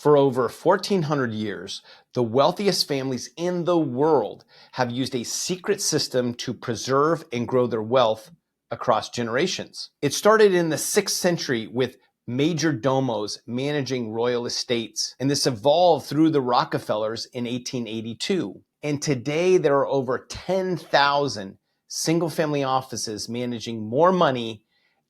For over 1,400 years, the wealthiest families in the world have used a secret system to preserve and grow their wealth across generations. It started in the 6th century with major domos managing royal estates, and this evolved through the Rockefellers in 1882. And today there are over 10,000 single-family offices managing more money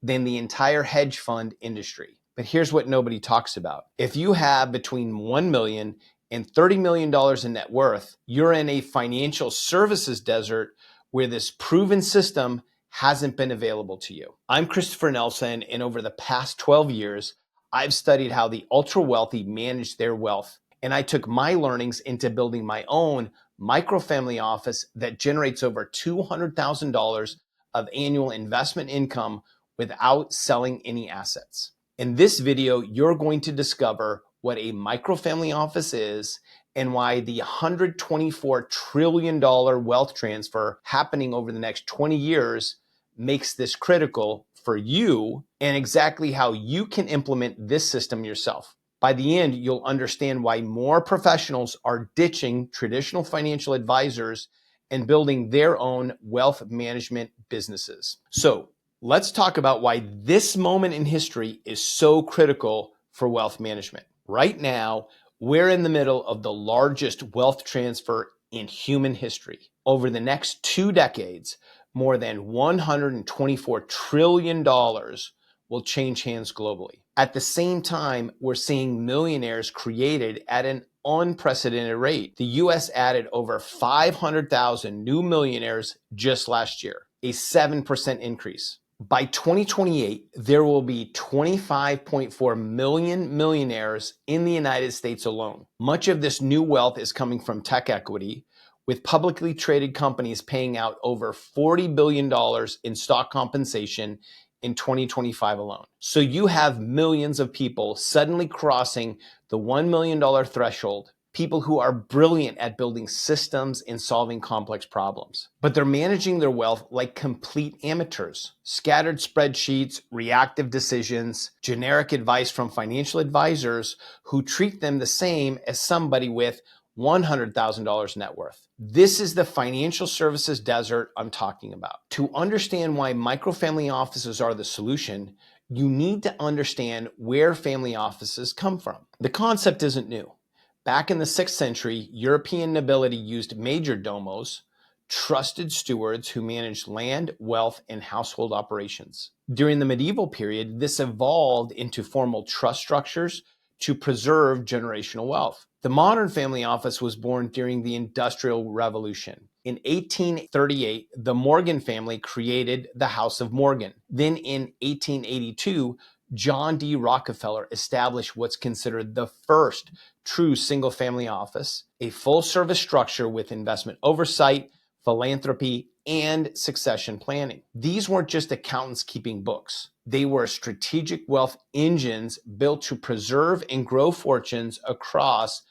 than the entire hedge fund industry. But here's what nobody talks about. If you have between $1 million and $30 million in net worth, you're in a financial services desert where this proven system hasn't been available to you. I'm Christopher Nelson, and over the past 12 years, I've studied how the ultra wealthy manage their wealth. And I took my learnings into building my own microfamily office that generates over $200,000 of annual investment income without selling any assets. In this video, you're going to discover what a microfamily office is and why the $124 trillion wealth transfer happening over the next 20 years makes this critical for you, and exactly how you can implement this system yourself. By the end, you'll understand why more professionals are ditching traditional financial advisors and building their own wealth management businesses. So let's talk about why this moment in history is so critical for wealth management. Right now, we're in the middle of the largest wealth transfer in human history. Over the next 2 decades, more than $124 trillion will change hands globally. At the same time, we're seeing millionaires created at an unprecedented rate. The US added over 500,000 new millionaires just last year, a 7% increase. By 2028, there will be 25.4 million millionaires in the United States alone. Much of this new wealth is coming from tech equity, with publicly traded companies paying out over $40 billion in stock compensation in 2025 alone. So you have millions of people suddenly crossing the $1 million threshold, people who are brilliant at building systems and solving complex problems. But they're managing their wealth like complete amateurs. Scattered spreadsheets, reactive decisions, generic advice from financial advisors who treat them the same as somebody with $100,000 net worth. This is the financial services desert I'm talking about. To understand why microfamily offices are the solution, you need to understand where family offices come from. The concept isn't new. Back in the 6th century, European nobility used major domos, trusted stewards who managed land, wealth, and household operations. During the medieval period, this evolved into formal trust structures to preserve generational wealth. The modern family office was born during the Industrial Revolution. In 1838, the Morgan family created the House of Morgan. Then in 1882, John D. Rockefeller established what's considered the first true single-family office, a full-service structure with investment oversight, philanthropy, and succession planning. These weren't just accountants keeping books. They were strategic wealth engines built to preserve and grow fortunes across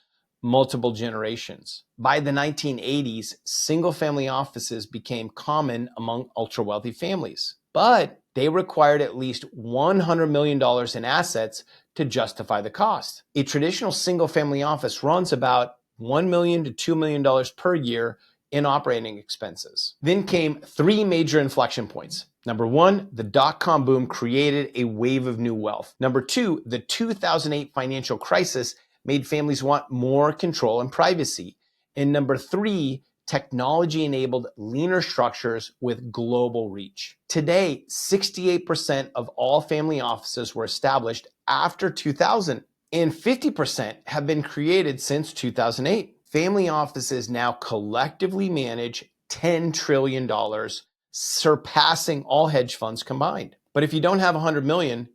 multiple generations. By the 1980s, single-family offices became common among ultra-wealthy families, but they required at least $100 million in assets to justify the cost. A traditional single-family office runs about $1 million to $2 million per year in operating expenses. Then came 3 major inflection points. Number 1, the dot-com boom created a wave of new wealth. Number 2, the 2008 financial crisis made families want more control and privacy. And number 3, technology-enabled leaner structures with global reach. Today, 68% of all family offices were established after 2000, and 50% have been created since 2008. Family offices now collectively manage $10 trillion, surpassing all hedge funds combined. But if you don't have 100 million,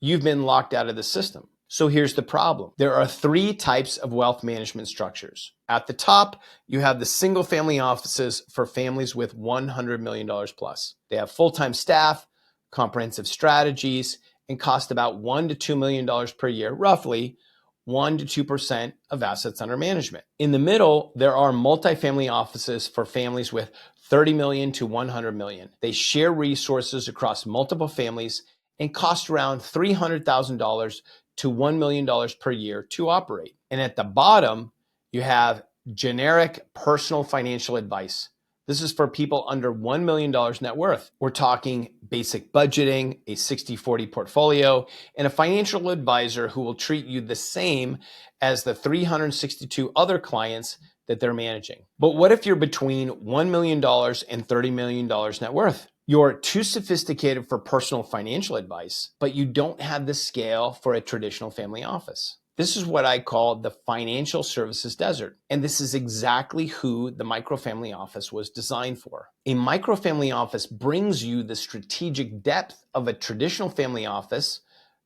you've been locked out of the system. So here's the problem. There are 3 types of wealth management structures. At the top, you have the single family offices for families with $100 million plus. They have full-time staff, comprehensive strategies, and cost about $1 to $2 million per year, roughly 1 to 2% of assets under management. In the middle, there are multifamily offices for families with 30 million to 100 million. They share resources across multiple families and cost around $300,000 to $1 million per year to operate. And at the bottom, you have generic personal financial advice. This is for people under $1 million net worth. We're talking basic budgeting, a 60-40 portfolio, and a financial advisor who will treat you the same as the 362 other clients that they're managing. But what if you're between $1 million and $30 million net worth? You're too sophisticated for personal financial advice, but you don't have the scale for a traditional family office. This is what I call the financial services desert. And this is exactly who the microfamily office was designed for. A microfamily office brings you the strategic depth of a traditional family office,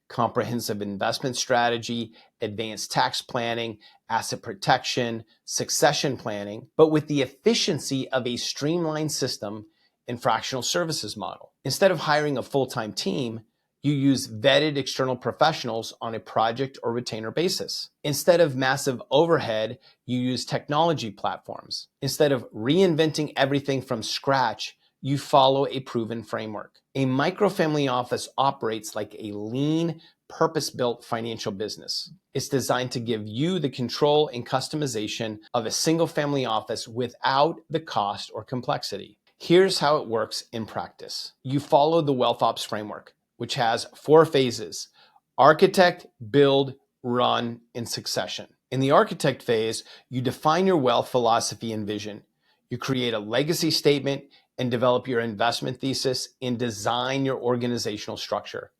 comprehensive investment strategy, advanced tax planning, asset protection, succession planning, but with the efficiency of a streamlined system and fractional services model. Instead of hiring a full-time team, you use vetted external professionals on a project or retainer basis. Instead of massive overhead, you use technology platforms. Instead of reinventing everything from scratch, you follow a proven framework. A microfamily office operates like a lean, purpose-built financial business. It's designed to give you the control and customization of a single family office without the cost or complexity. Here's how it works in practice. You follow the Wealth Ops framework, which has 4 phases: architect, build, run, and succession. In the architect phase, you define your wealth philosophy and vision. You create a legacy statement and develop your investment thesis and design your organizational structure.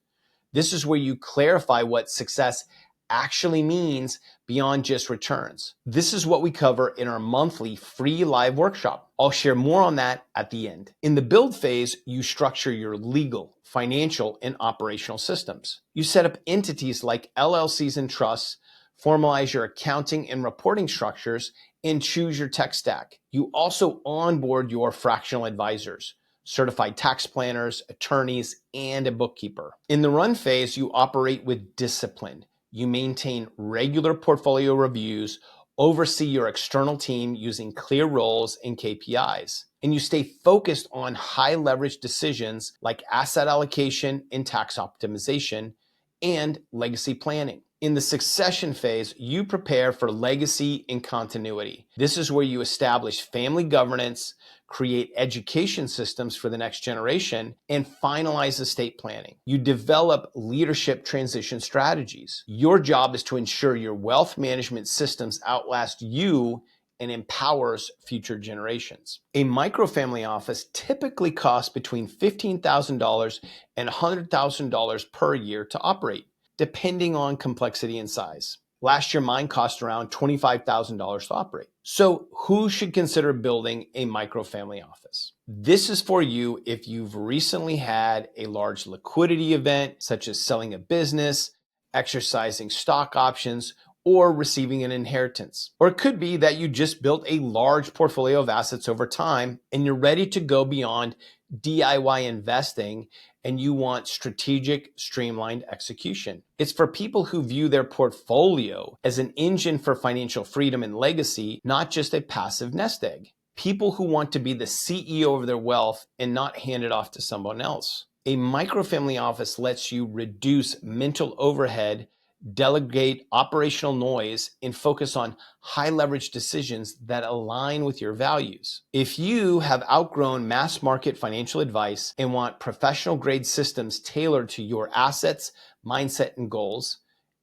This is where you clarify what success actually means beyond just returns. This is what we cover in our monthly free live workshop. I'll share more on that at the end. In the build phase, you structure your legal, financial, and operational systems. You set up entities like LLCs and trusts, formalize your accounting and reporting structures, and choose your tech stack. You also onboard your fractional advisors, certified tax planners, attorneys, and a bookkeeper. In the run phase, you operate with discipline. You maintain regular portfolio reviews, oversee your external team using clear roles and KPIs, and you stay focused on high leverage decisions like asset allocation and tax optimization and legacy planning. In the succession phase, you prepare for legacy and continuity. This is where you establish family governance, create education systems for the next generation, and finalize estate planning. You develop leadership transition strategies. Your job is to ensure your wealth management systems outlast you and empowers future generations. A microfamily office typically costs between $15,000 and $100,000 per year to operate, depending on complexity and size. Last year, mine cost around $25,000 to operate. So who should consider building a microfamily office? This is for you if you've recently had a large liquidity event, such as selling a business, exercising stock options, or receiving an inheritance. Or it could be that you just built a large portfolio of assets over time and you're ready to go beyond DIY investing and you want strategic, streamlined execution. It's for people who view their portfolio as an engine for financial freedom and legacy, not just a passive nest egg. People who want to be the CEO of their wealth and not hand it off to someone else. A microfamily office lets you reduce mental overhead, delegate operational noise, and focus on high leverage decisions that align with your values. If you have outgrown mass market financial advice and want professional grade systems tailored to your assets, mindset, and goals,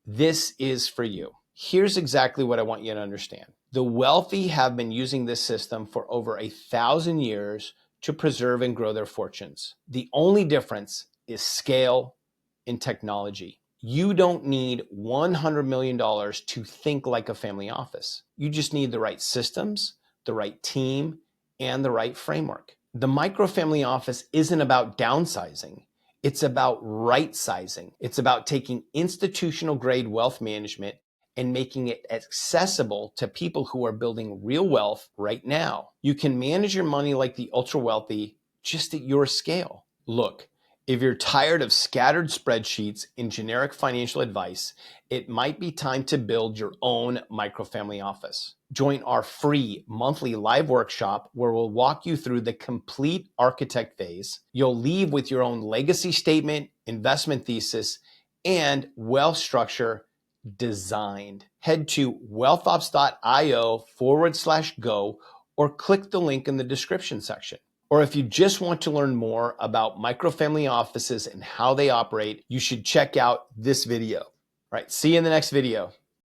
this is for you. Here's exactly what I want you to understand. The wealthy have been using this system for over 1,000 years to preserve and grow their fortunes. The only difference is scale and technology. You don't need $100 million to think like a family office. You just need the right systems, the right team, and the right framework. The microfamily office isn't about downsizing. It's about right sizing. It's about taking institutional grade wealth management and making it accessible to people who are building real wealth right now. You can manage your money like the ultra wealthy, just at your scale. Look, if you're tired of scattered spreadsheets and generic financial advice, it might be time to build your own microfamily office. Join our free monthly live workshop where we'll walk you through the complete architect phase. You'll leave with your own legacy statement, investment thesis, and wealth structure designed. Head to wealthops.io/go or click the link in the description section. Or if you just want to learn more about microfamily offices and how they operate, you should check out this video. All right, see you in the next video.